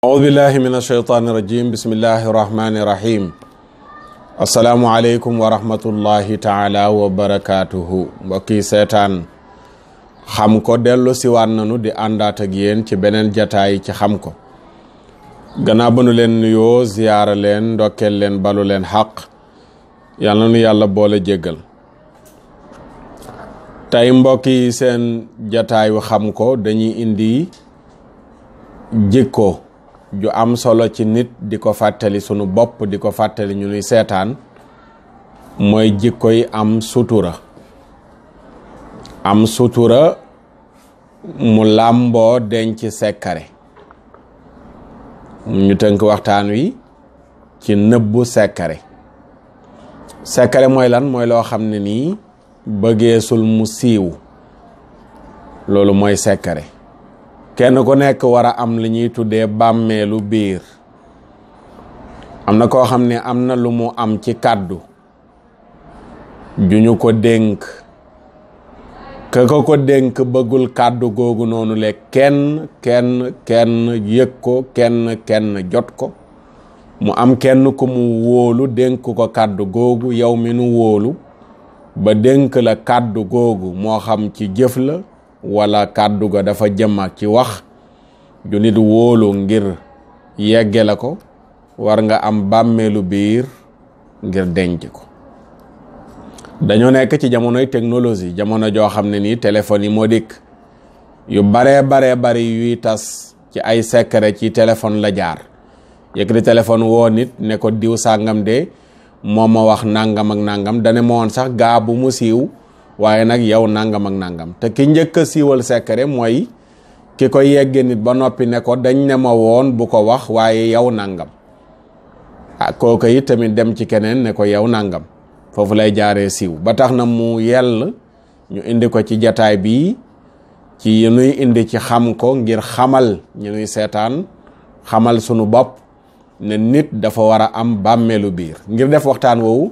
أعوذ بالله من الشيطان الرجيم بسم الله الرحمن الرحيم السلام عليكم ورحمة الله تعالى وبركاته mbokki seetaan xam ko dellu siwaat nanu di àndaat ak yéen ci beneen jataay ci xam ko gannaaw ba nu leen nuyoo ziyaara leen ndokkeel leen balu leen xaq yàlla nu yàlla boole jéggal tey mbokki seen jataayu xam ko dañuy indi jikko ju am solo ci nit di ko fàttali sunu bopp di ko fàttali ñu nuy seetaan mooy jikko yi am sutura mu làmboo denc sekkare ñu tënk waxtaan wi ci nëbbu sekkare mooy lan mooy loo xam ne nii bëggeesul mu siiw loolu mooy sekkare kenn ku nekk war a am li ñuy tuddee bàmmeelu biir am na koo xam ne am na lu mu am ci kàddu ju ñu ko dénk ko dénk bëggul kàddu googu noonu le kenn yëg ko kenn jot ko mu am kenn ku mu wóolu dénk ko kàddu googu yow mi nu wóolu ba dénk la kàddu googu moo xam ci jëf la wala kàddu ga dafa jëm ak ci wax ju nit wóolu ngir yegge la ko war nga am bàmmeelu biir ngir denc ko dañoo nekk ci jamonoy technologie jamono joo xam ne nii téléphone yi moo dikk yu bari yuy tas ci ay secret ci téléphone la jaar yëkkati téléphone woo nit ne ko diw sàngam de moo ma wax nangam ak nangam dane ma woon sax gaa bu mu siiw waaye nag yow nangam ak nangam te ki njëkk a siiwal secret mooy ki ko yegge nit ba noppi ne ko dañ ne ma woon bu ko wax waaye yow nangam kooku it tamit dem ci keneen ne ko yow nangam foofu lay jaaree siiw ba tax na mu yell ñu indi ko ci jataay bi ci nuy indi ci xam ko ngir xamal ñu nuy seetaan xamal sunu bopp ne nit dafa war a am bàmmeelu biir ngir def waxtaan woowu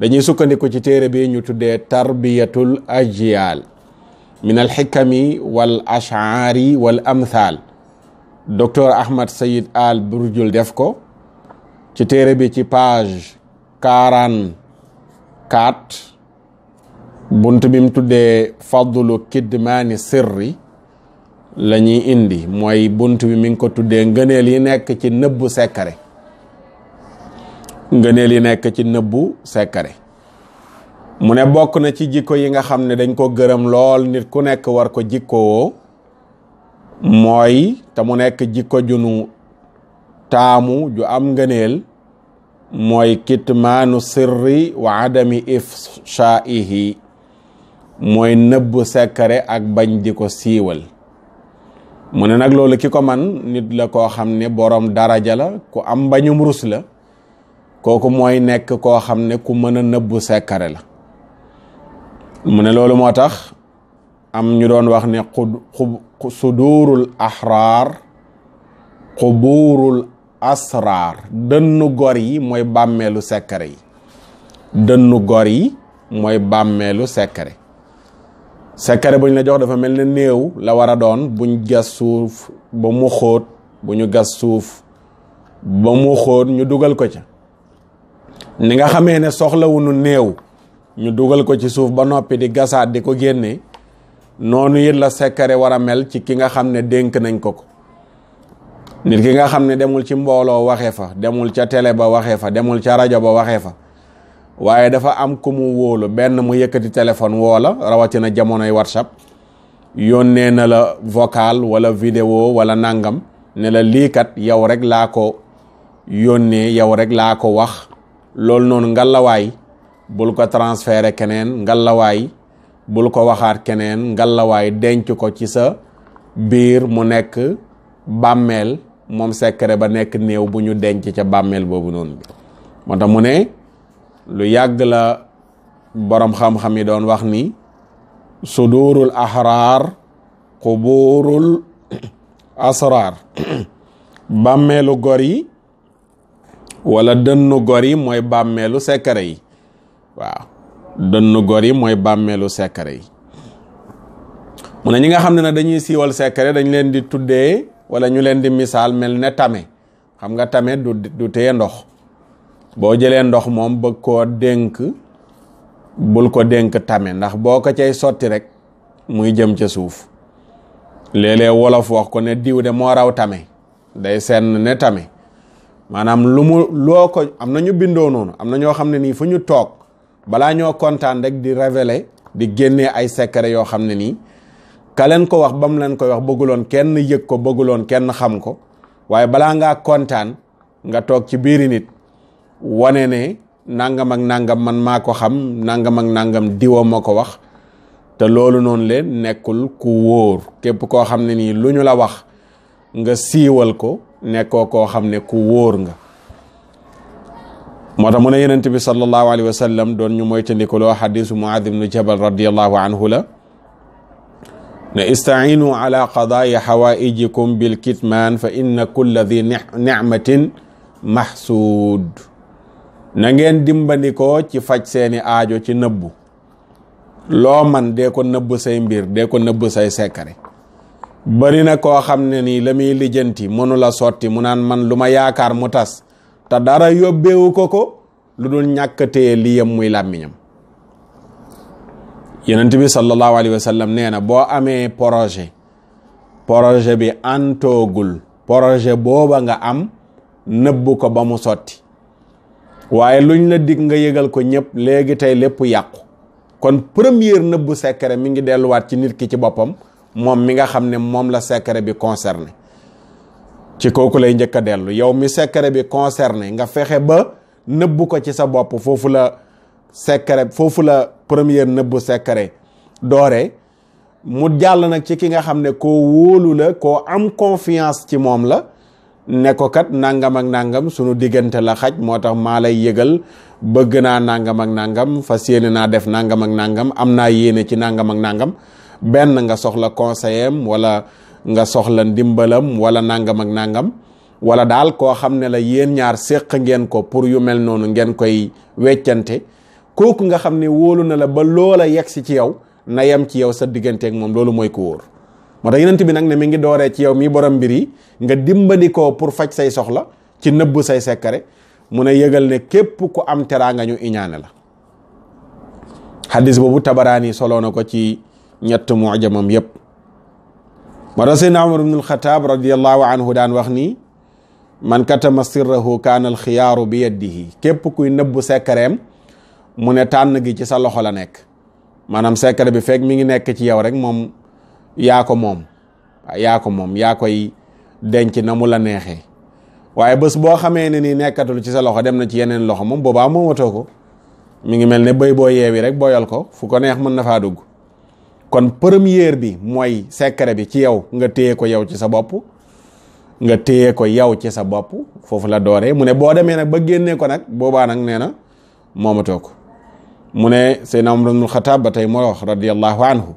dañuy sukkandiku ci téere bi ñu tuddee tarbiyatul ajyal min al xikami wal ashaari wal amthal docteur Ahmad Sayid Al Burjul def ko ci téere bi ci page 44 bunt bi mu tuddee fadlu kidmaani sirri la ñuy indi mooy bunt bi mi ngi ko tuddee ngëneel yi nekk ci nëbbu sekkare mu ne bokk na ci jikko yi nga xam ne dañ ko gërëm lool nit ku nekk war ko jikkowoo mooy te mu nekk jikko junu taamu ju am ngëneel mooy kitmaanu sirri wa adami ifshaihi mooy nëbbu sekkare ak bañ di ko siiwal mu ne nag loolu ki ko man nit la koo xam ne boroom daraja la ku am bañum rus la kooku mooy nekk koo xam ne ku mën a nëbbu sekkare la mu ne loolu moo tax am ñu doon wax ne sudurul ahrar quburul asrar dënnu gor yi mooy bàmmeelu sekkare sekkare buñ la jox dafa mel ne néew la war a doon buñ gas suuf ba mu xóot ñu dugal ko ca ni nga xamee ne soxlawunu néew ñu dugal ko ci suuf ba noppi di gasaat di ko génne noonu it la sekkare war a mel ci ki nga xam ne dénk nañ ko nit ki nga xam ne demul ci mbooloo waxee fa demul ca télé ba waxee fa demul ca rajo ba waxee fa waaye dafa am ku mu wóolu benn mu yëkkati téléphone woo la rawatina jamonoy WhatsApp yónnee na la vocal wala vidéo wala nangam ne la lii kat yow rek laa ko yónnee yow rek laa ko wax loolu noonu ngalawaay bul ko transféré keneen ngalawaay bul ko waxaat keneen ngalawaay denc ko ci sa biir mu nekk bàmmeel moom secret ba nekk néew bu ñu denc ca bàmmeel boobu noonu bi moo tax mu ne lu yàgg la boroom xam-xam yi doon wax ni sudurul ahrar quburul asrar bàmmeelu gor yi wala dënnu gor yi mooy bàmmeelu secret yi waaw dënnu gor yi mooy bàmmeelu secret yi mu ne ñi nga xam ne nag dañuy siiwal secret dañ leen di tuddee wala ñu leen di misaal mel ne tame. xam nga tame du téye ndox. boo jëlee ndox moom bëgg koo dénk bul ko dénk tame, ndax boo ko cay sotti rek muy jëm ca suuf. léeg-léeg wolof wax ko ne diw de moo raw tame, day senn ne tame. maanaam loo ko am na ñu bindoo noonu, am na ñoo xam ne nii fu ñu toog balaa ñoo kontaan rek di révéler di génnee ay secret yoo xam ne nii ka leen ko wax ba mu leen koy wax bëgguloon kenn yëg ko, bëgguloon kenn xam ko, waaye balaa ngaa kontaan nga toog ci biiri nit wane ne nangam ak nangam man maa ko xam, nangam ak nangam diwa ma ko wax. te loolu noonu leen nekkul ku wóor. képp koo xam ne nii lu ñu la wax nga siiwal ko nekkoo koo xam ne ku wóor nga. moo tax mu ne Yonent bi sallallahu alayhi wa sallam doon ñu moytandikuloo xadisu Muaad ibnu Jabal radiyallahu anhu la ne istainu ala qadaai xawaijikum bil kitmaan fa inna kulla di nicmatin maxsuud. na ngeen dimbandikoo ci faj seeni aajo ci nëbbu. loo man dee ko nëbb say mbir, dee ko nëbb say sekkare. bari na koo xam ne nii la muy lijjanti mënu la sotti, mu naan man lu ma yaakaar mu tas, te dara yóbbeewu ko lu dul ñàkkatee li yem muy làmmiñam. Yonent bi sallallahu alayhi wa sallam nee na boo amee projet bi antoogul, projet booba nga am nëbbu ko ba mu sotti, waaye luñ la dig nga yëgal ko ñëpp léegi tey lépp yàqu. kon première nëbbu secret mi ngi delluwaat ci nit ki ci boppam, moom mi nga xam ne moom la secret bi concerné. ci kooku lay njëkk a dellu. yow mi secret bi concerné nga fexe ba nëbbu ko ci sa bopp, foofu la première nëbbu secret doore. mu jàll nag ci ki nga xam ne koo wóolu la, koo am confiance ci moom la, ne ko kat nangam ak nangam sunu diggante la xaj, moo tax maa lay yëgal bëgg naa nangam ak nangam, fas yéene naa def nangam ak nangam, am naa yéene ci nangam ak nangam. benn nga soxla conseillam wala nga soxla ndimbalam wala nangam ak nangam, wala daal koo xam ne la yéen ñaar séq ngeen ko pour yu mel noonu ngeen koy weccante. kooku nga xam ne wóolu na la ba loola yegsi ci yow, na yem ci yow sa digganteeg moom, loolu mooy ko wóor. moo tax Yonent bi nag ne mi ngi dooree ci yow mi borom mbir yi nga dimbandikoo pour faj say soxla ci nëbb say sekkare. mu ne yëgal ne képp ku am teraanga ñu iñaane la. xadis boobu Tabaraani soloo na ko ci ñett mu'jamam yépp. moo tax Seydina Umar ibn al-Khattab radiyallahu anhu daan wax ni man katama sirrahu kaana alxiyaaru bi yadihi. képp kuy nëbb sekkareem mu ne tànn gi ci sa loxo la nekk. maanaam sekkare bi fekk mi ngi nekk ci yow rek moom yaa ko moom. yaa koy denc na mu la neexee. waaye bés boo xamee ne nii nekkatul ci sa loxo, dem na ci yeneen loxo, moom boobaa moomatoo ko. mi ngi mel ne bëy boo yeewi rek boyal ko, fu ko neex mën na faa dugg. kon première bi mooy secret bi ci yow nga téye ko yow ci sa bopp. foofu la dooree. mu ne boo demee nag ba génnee ko nag boobaa nag nee na moomatoo ko. mu ne Seydina Umar ibn Khattab ba tey moo wax radiyallahu anhu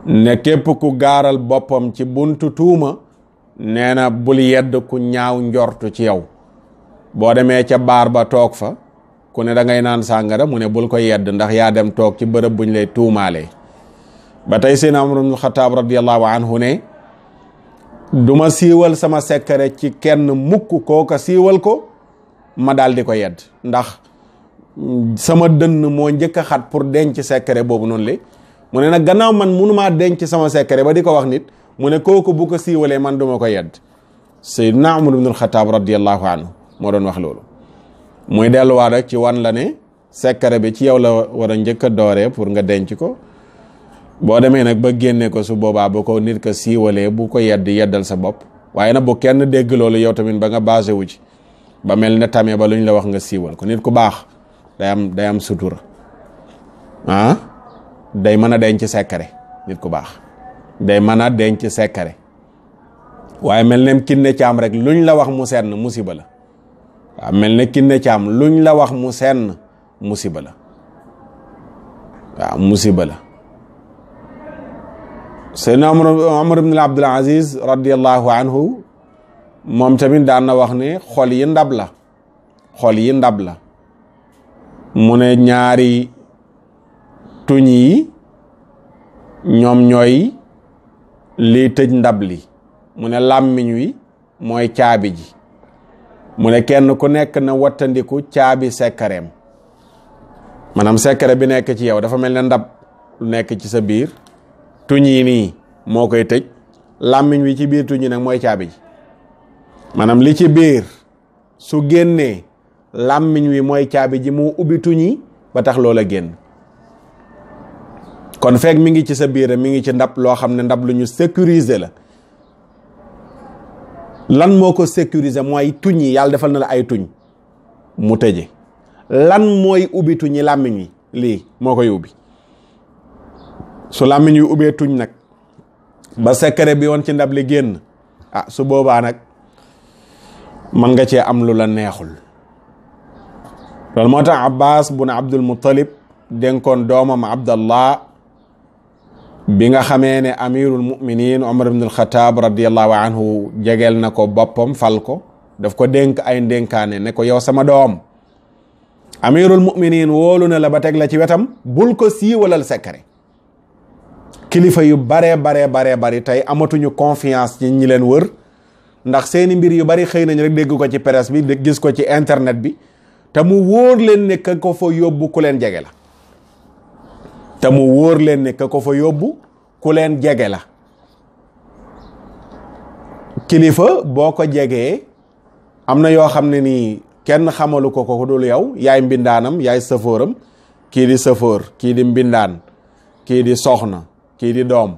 ne képp ku gaaral boppam ci buntu tuuma, nee na bul yedd ku ñaaw njortu ci yow. boo demee ca baar ba toog fa, ku ne da ngay naan sàngara, mu ne bul ko yedd ndax yaa dem toog ci bërëb buñ lay tuumaalee. ba tey Seydina Umar ibn Khattab radiyallahu anhu ne duma siiwal sama secret ci kenn mukk, kooka siiwal ko ma daal di ko yedd, ndax sama dënn moo njëkk a xat pour denc secret boobu noonu le. mu ne nag gannaaw man munumaa denc sama secret ba di ko wax nit, mu ne kooku bu ko siiwalee man duma ko yedd. Seydina Umar ibn al-Khattab radiyallahu anhu moo doon wax loolu. muy delluwaat rek ci wan la ne secret bi ci yow la war a njëkk a dooree pour nga denc ko. boo demee nag ba génne ko su boobaa bu ko nit ko siiwalee bu ko yeddal sa bopp. waaye nag bu kenn dégg loolu yow tamit ba nga basé wu ci ba mel ne tamee ba luñ la wax nga siiwal ko. nit ku baax day am sutura, day mën a denc secret. nit ku baax day mën a denc secret, waaye mel ne Kiné Thiam rek luñ la wax mu senn musiba la. waaw mel ne Kiné Thiam luñ la wax mu senn musiba la. waaw musiba la. Seydina Umar ibn Abdul Aziz radiyallahu anhu moom tamit daan na wax ne xol yi ndab la. mu ne ñaari tuñ yi ñoom ñooy liy tëj ndab li. mu ne làmmiñ wi mooy caabi ji mu ne kenn ku nekk na wattandiku caabi sekkareem maanaam sekkare bi nekk ci yow dafa mel ne ndab lu nekk ci sa biir tuñ yi nii moo koy tëj làmmiñ wi ci biir tuñ yi nag mooy caabi ji maanaam li ci biir su génnee làmmiñ wi mooy caabi ji mu ubbi tuñ yi ba tax loola génn kon fekk mi ngi ci sa biir mi ngi ci ndab loo xam ne ndab lu ñu sécuriser la lan moo ko sécuriser mooy tuñ yi yàlla defal na la ay tuñ mu tëje lan mooy ubbi tuñ yi làmmiñ wi lii moo koy ubbi su làmmiñ wi ubbee tuñ nag ba secret bi woon ci ndab li génn su boobaa nag man nga cee am lu la neexul loolu moo tax Abbas bun Abdul Muttalib dénkoon doomam Abdallah bi nga xamee ne amirul muminin Omar ibn al-Khattab radiallahu anhu jegeel na ko boppam fal ko daf ko dénk ay ndénkaane ne ko yow sama doom amirul muminin wóolu na la ba teg la ci wetam bul ko siiwalal secret kilifa yu baree bari tey amatuñu confiance ci ñi leen wër ndax seeni mbir yu bari xëy nañ rek dégg ko ci presse bi gis ko ci internet bi te mu wóor leen ne ka ko fa yóbbu ku leen jege la te mu wóor leen ne ka ko fa yóbbu ku leen jege la kilifa boo ko jegee am na yoo xam ne nii kenn xamalu ko ko dul yow yaay mbindaanam yaay sëfooram kii di sëfoor kii di mbindaan kii di soxna kii di doom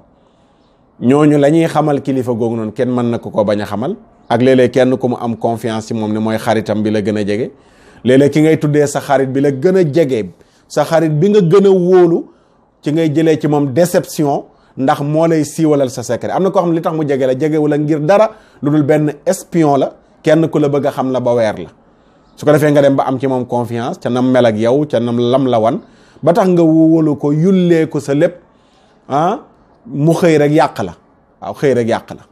ñooñu la ñuy xamal kilifa googu noonu kenn mën na ko bañ a xamal ak léeg-léeg kenn ku mu am confiance ci moom ne mooy xaritam bi la gën a jege léeg-léeg ki ngay tuddee sa xarit bi la gën a jege sa xarit bi nga gën a wóolu ci ngay jëlee ci moom déception ndax moo lay siiwalal sa secret am na koo xam ne li tax mu jege la jegewu la ngir dara lu dul benn espion la kenn ku la bëgg a xam la ba weer la su ko defee nga dem ba am ci moom confiance ca nam mel ak yow ca nam lam la wan ba tax nga wóolu ko yullee ko sa lépp mu xëy rek yàq la waaw xëy rek yàq la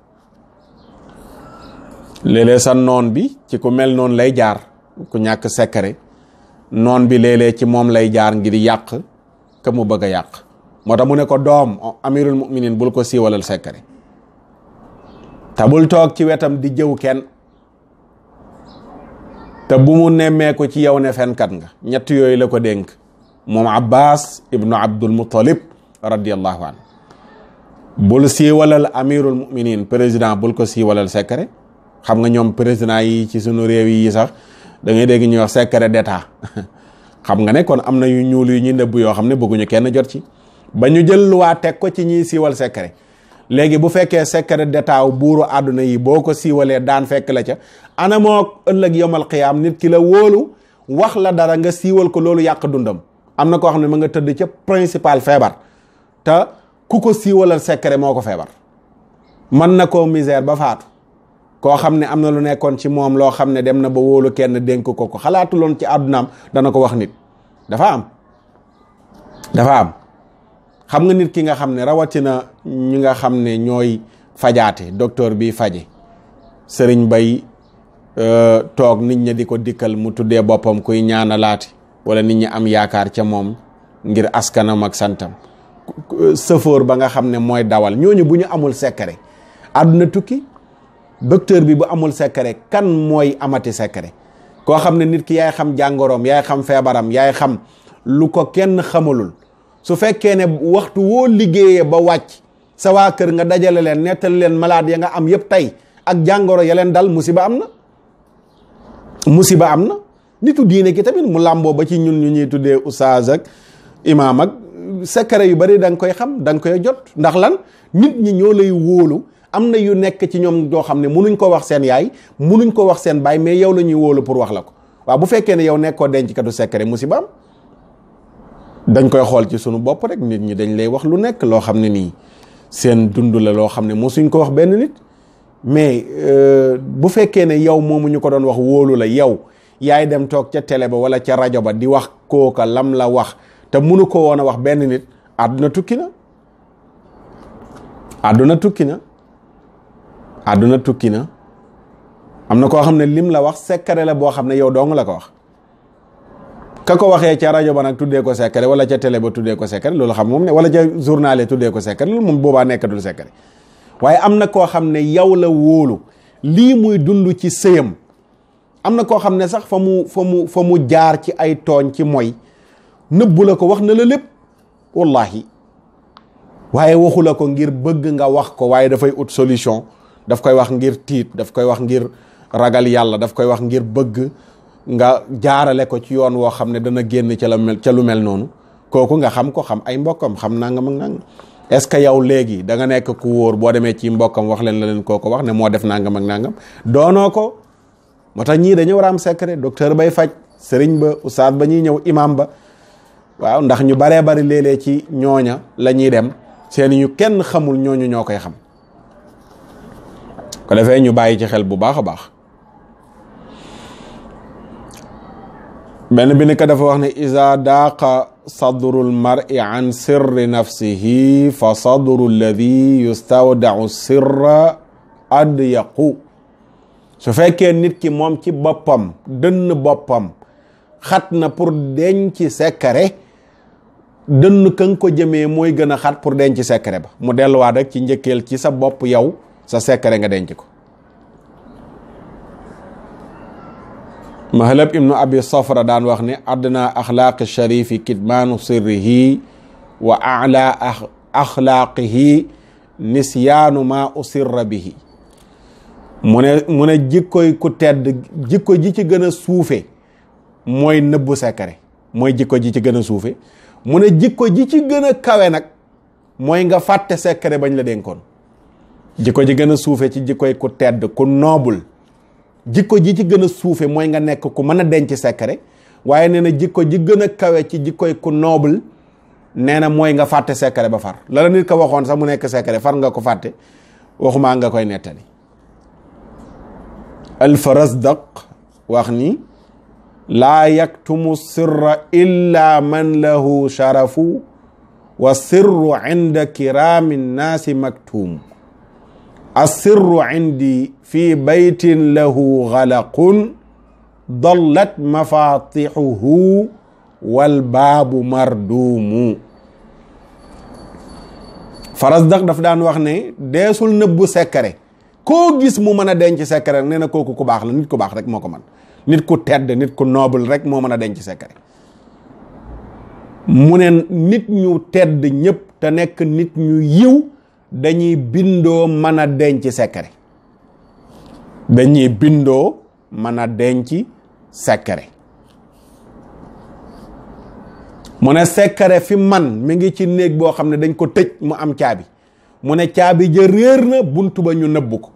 léeg-léeg sa noon bi ci ku mel noonu lay jaar ku ñàkk secret noon bi léeg-léeg ci moom lay jaar ngir yàq ka mu bëgg a yàq moo tax mu ne ko doom amirul muminin bul ko siiwalal secret te bul toog ci wetam di jëw kenn te bu mu nemmee ko ci yow ne fenkat nga ñett yooyu la ko dénk moom Abbas ibnu Abdul Muttalib radiyallahu anhu bul siiwalal amirul muminin président bul ko siiwalal secret xam nga ñoom président yi ci sunu réew yi sax da ngay dégg ñuy wax secret d'état xam nga ne kon am na yu ñuul yu ñuy nëbb yoo xam ne bëgguñu kenn jot ci ba ñu jël luwaa teg ko ci ñiy siiwal secret léegi bu fekkee secret d'état buuru àdduna yi boo ko siiwalee daan fekk la ca ana moo ëllëg yomal xiyaam nit ki la wóolu wax la dara nga siiwal ko loolu yàq dundam am na koo xam ne ma nga tëdd ca principal feebar te ku ko siiwalal secret moo ko feebar mën na koo misère ba faatu koo xam ne am na lu nekkoon ci moom loo xam ne dem na ba wóolu kenn dénk ko xalaatuloon ci àddunaam dana ko wax nit dafa am xam nga nit ki nga xam ne rawatina ñi nga xam ne ñooy fajaate docteur bi faje sëriñ bay toog nit ñi di ko dikkal mu tuddee boppam kuy ñaanalaati wala nit ñi am yaakaar ca moom ngir askanam ak santam sëfoor ba nga xam ne mooy dawal ñooñu bu ñu amul secret àdduna tukki docteur bi bu amul secret kan mooy amati secret koo xam ne nit ki yaay xam jàngoroom yaay xam feebaram yaay xam lu ko kenn xamalul su fekkee ne waxtu woo liggéeyee ba wàcc sa waa kër nga dajale leen nettali leen malade ya nga am yëpp tey ak jàngoro ya leen dal musiba am na nitu diine ki tamit mu làmboo ba ci ñun ñu ñuy tuddee oustaz ak imaam ak secret yu bari da nga koy xam da nga koy jot ndax lan nit ñi ñoo lay wóolu am na yu nekk ci ñoom doo xam ne munuñ ko wax seen yaay munuñ ko wax seen baay mais yow la ñuy wóolu pour wax la ko waaw bu fekkee ne yow nekkoo denckatu secret musiba am dañ koy xool ci sunu bopp rek nit ñi dañ lay wax lu nekk loo xam ne nii seen dund la loo xam ne mosuñ ko wax benn nit mais bu fekkee ne yow moomu ñu ko doon wax wóolu la yow yaay dem toog ca télé ba wala ca rajo ba di wax kooka lam la wax te munu ko woon a wax benn nit àdduna tukki na am na koo xam ne lim la wax secret la boo xam ne yow dong la ko wax ka ko waxee ca rajo ba nag tuddee ko secret wala ca télé ba tuddee ko secret loolu xam moom ne wala ca journal tuddee ko secret loolu moom boobaa nekkatul secret waaye am na koo xam ne yow la wóolu lii muy dund ci sëyam. am na koo xam ne sax fa mu jaar ci ay tooñ ci mooy nëbbu la ko, wax na la lépp wallahi, waaye waxu la ko ngir bëgg nga wax ko, waaye dafay ut solution. daf koy wax ngir tiit, daf koy wax ngir ragal yàlla, daf koy wax ngir bëgg nga jaarale ko ci yoon woo xam ne dana génn ca lu mel noonu. kooku nga xam ko, xam ay mbokkam, xam nangam ak nangam. est-ce que yow léegi da nga nekk ku wóor boo demee ci mbokkam wax leen la leen kooku wax ne moo def nangam ak nangam? doonoo ko. moo tax ñii dañu war a am secret. docteur bay faj, sëriñ ba, ustaad ba ñuy ñëw, imam ba, waaw, ndax ñu baree bari léeg-léeg ci ñooña la ñuy dem, seen ñu kenn xamul ñooñu ñoo koy xam. ko defee ñu bàyyi ci xel bu baax a baax. benn bi ni ko dafa wax ne iza daaqa sadrul mar'i an sirri nafsihi fa sadru alladi yustawda'u sirra adyaqu. su fekkee nit ki moom ci boppam, dënn boppam xat na pour denc secret, dënn ka nga ko jëmee mooy gën a xat pour denc secret ba. mu delluwaat rek ci njëkkeel ci sa bopp, yow sa secret nga denc ko. Mahlab ibnu abi safra daan wax ne adna axlaaqi sharifi kitmaanu sirrihi wa ala axlaaqihi nisyaanu ma usirra bihi. mu ne jikkoy ku tedd, jikko ji ci gën a suufe mooy nëbbu secret, mooy jikko ji ci gën a suufe. mu ne jikko ji ci gën a kawe nag mooy nga fàtte secret bañ la dénkoon. jikko ji gën a suufe ci jikkoy ku tedd, ku noble, jikko ji ci gën a suufe mooy nga nekk ku mën a denc secret. waaye nee na jikko ji gën a kawe ci jikkoy ku noble nee na mooy nga fàtte secret ba far. la nit ko waxoon sax mu nekk secret, far nga ko fàtte, waxumaa nga koy nettali. Alfarazdaq wax ni laa yaktumu sirra illa man lahu sharafu wa sirru inda kirami nnaasi maktum. assirru indi fi baytin lahu xalaqun dallat mafatixuhu wal baabu marduumu. Farazdaq daf daan wax ne deesul nëbbu secret. koo gis mu mën a denc secret nee na kooku ku baax la, nit ku baax rek moo ko mën, nit ku tedd, nit ku noble rek moo mën a denc secret. mu ne nit ñu tedd ñëpp te nekk nit ñu yiw dañuy bindoo mën a denc secret, dañuy bindoo mën a denc secret. mu ne secret fi man mi ngi ci néeg boo xam ne dañ ko tëj mu am caabi. mu ne caabi ja réer na, buntu ba ñu nëbbu ko.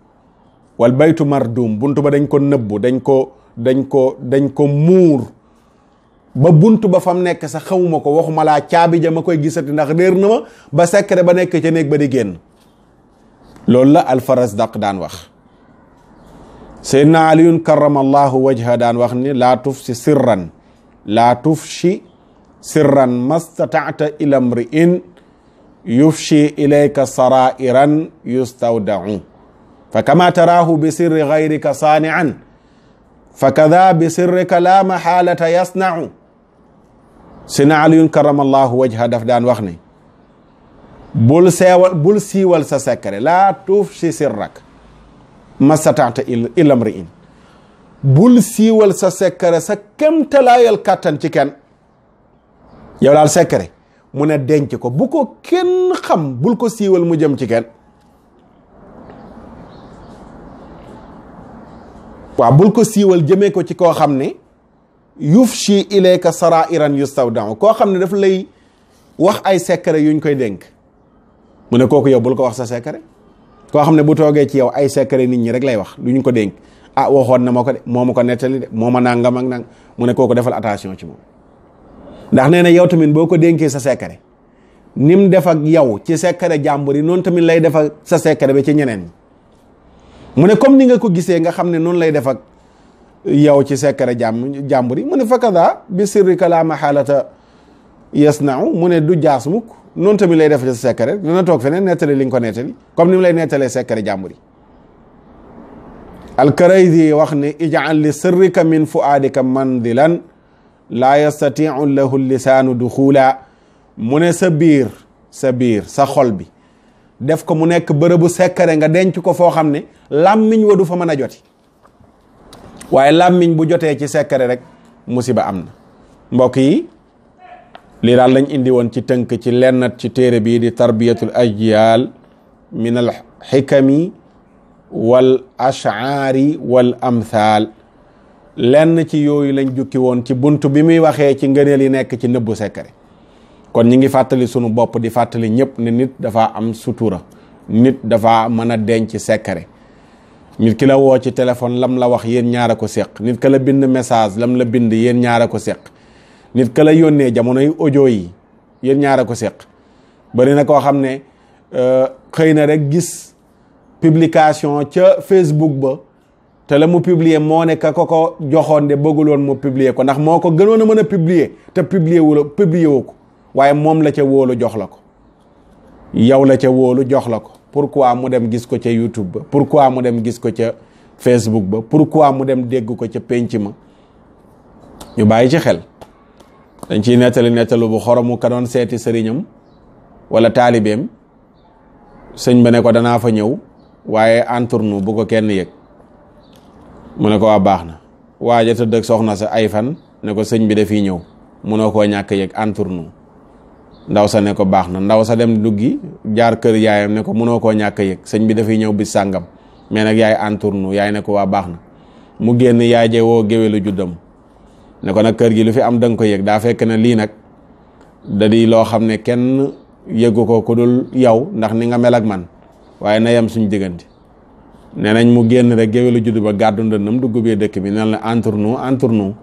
wal baytu mardum, buntu ba dañ ko nëbbu, dañ ko muur ba buntu ba fam nekk sax xamuma ko, waxuma laa caabi ja ma koy gisati ndax réer na ma ba secret ba nekk ca néeg ba di génn. loolu la Alfarazdaq daan wax. Seydina Aliyun karamallahu wajha daan wax ni laa tufshi sirran mastataata ila mri'in yufshi ilayka sarairan yustawda'u fa kama taraahu bi sirri gayrika saani'an fa kada bi sirrika la maxaalata yasna'u. Seydina Aliyun karamallahu wajha daf daan wax ne bul siiwal sa secret, laa tufshi sirrak mastataata ila mri'in. bul siiwal sa secret sa kemtalaayal kàttan ci kenn. yow daal secret mu ne denc ko, bu ko kenn xam, bul ko siiwal mu jëm ci kenn. waaw, bul ko siiwal jëmee ko ci koo xam ne yufshi ilayka sarairan yustawda'u, koo xam ne daf lay wax ay secret yuñ koy dénk. mu ne kooku yow bul ko wax sa secret. koo xam ne bu toogee ci yow ay secret nit ñi rek lay wax lu ñu ko dénk. ah waxoon na ma ko de, moo ma ko nettali de, moo ma nangam ak nang. mu ne kooku defal attention ci moom. ndax nee na yow tamit boo ko dénkee sa secret, ni mu def ak yow ci secret jàmbur yi noonu tamit lay def ak sa secret ba ci ñeneen ñi. mu ne comme ni nga ko gisee nga xam ne noonu lay def ak yow ci secret jàmbur yi. mu ne fakada bi sirrika la maxaalata yasna'u. mu ne du jaas mukk, noonu tamit lay def ci sa secret. dina toog feneen nettali li nga ko nettali comme ni mu lay nettalee secret jàmbur yi. Al-Karayzi wax ne ij'al li sirrika min fuaadika mandilan laa yastatiu lahu lisaanu duxula. mu ne sa biir sa xol bi def ko mu nekk bërëbu sekkare nga denc ko foo xam ne làmmiñ wa du fa mën a joti waaye làmmiñ bu jotee ci sekkare rek musiba am na. mbokk yi lii daal lañ indi woon ci tënk ci lennat ci téere bii di tarbiyatul ajyaal min al xikami wal ash'aari wal amthal lenn ci yooyu lañ jukki woon ci buntu bi muy waxee ci ngëneel yi nekk ci nëbbu sekkare. kon ñi ngi fàttali sunu bopp di fàttali ñëpp ne nit dafa am sutura, nit dafa mën a denc sekkare. nit ki la woo ci téléphone lam la wax yéen ñaar a ko seq, nit ka la bind message lam la bind yéen ñaar a ko seq, nit ka la yónnee jamonoy audio yi yéen ñaar a ko seq. bari na koo xam ne xëy na rek gis publication ca Facebook ba te la mu publier moo ne ka ko joxoon de bëgguloon mu publier ko ndax moo ko gënoon a mën a publier te publier wu ko waaye moom la ca wóolu jox la ko, yow la ca wóolu jox la ko. pourquoi mu dem gis ko ca YouTube ba, pourquoi mu dem gis ko ca Facebook ba, pourquoi mu dem dégg ko ca penc ma. ñu bàyyi ci xel. dañ ciy nettalu bu xoromu ka doon seeti sëriñam wala taalibeem, sëñ ba ne ko danaa fa ñëw waaye entournou bu ko kenn yëg. mu ne ko waa baax na, waaja tëdd ak soxna sa ay fan ne ko sëñ bi dafiy ñëw munoo koo ñàkk yëg entournou. ndaw sa ne ko baax na, ndaw sa dem duggi jaar kër yaayam ne ko munoo koo ñàkk yëg sëñ bi dafay ñëw bis sàngam mais nag yaay entournou. yaay ne ko waa baax na, mu génn yaay je woo géwélu juddam ne ko nag kër gi lu fi am danga ko yëg, daa fekk ne lii nag da di loo xam ne kenn yëgu ko ku dul yow ndax ni nga mel ak man, waaye na yem suñ diggante. nee nañ mu génn rek géwélu judd ba gàddu ndëndam dugg biir dëkk bi ne la entournou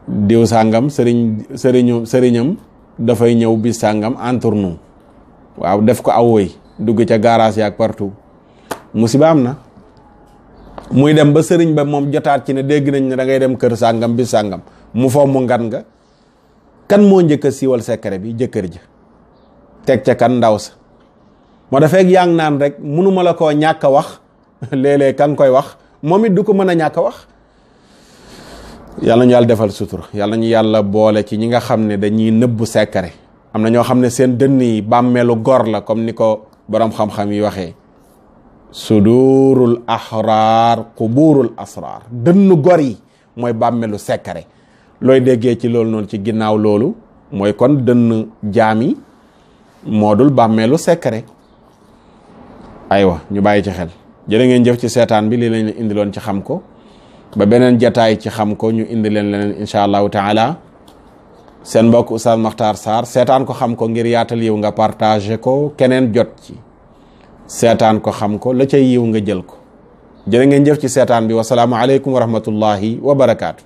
diw sàngam sëriñam dafay ñëw bis sàngam entournou. waaw def ko aw woy dugg ca garage yaak partout. musiba am na. muy dem ba sëriñ ba moom jotaat ci ne dégg nañ ne da ngay dem kër sàngam bis sàngam mu fomm ngan nga. kan moo njëkk a siiwal secret bi? jëkkër ja. teg ca kan? ndaw sa. moo dafeeg yaa ngi naan rek munuma la koo ñàkk a wax léeg-léeg kan koy wax moom it du ko mën a ñàkk a wax. yàlla ñu yàlla defal sutura, yàlla ñu yàlla boole ci ñi nga xam ne dañuy nëbbu sekkare. am na ñoo xam ne seen dënn yi bàmmeelu gor la comme ni ko borom xam-xam yi waxee. sudurul ahrar quburul asrar, dënnu gor yi mooy bàmmeelu sekkare. looy déggee ci loolu noonu ci ginnaaw loolu mooy kon dënn jaam yi moo dul bàmmeelu sekkare. aywa ñu bàyyi ci xel. jërë ngeen jëf ci seetaan bi, lii lañ leen indiloon ci xam ko. ba beneen jataay ci xam ko ñu indi leen leneen incha allahu taala. seen mbokk Oustaz Makhtar Sarr. seetaan ko xam ko ngir yaatal yiw nga partagé ko keneen jot ci. seetaan ko xam ko la cay yiw nga jël ko. jërë ngeen jëf ci seetaan bi. wasalaamu aleykum wa rahmatullahi wa barakaatu.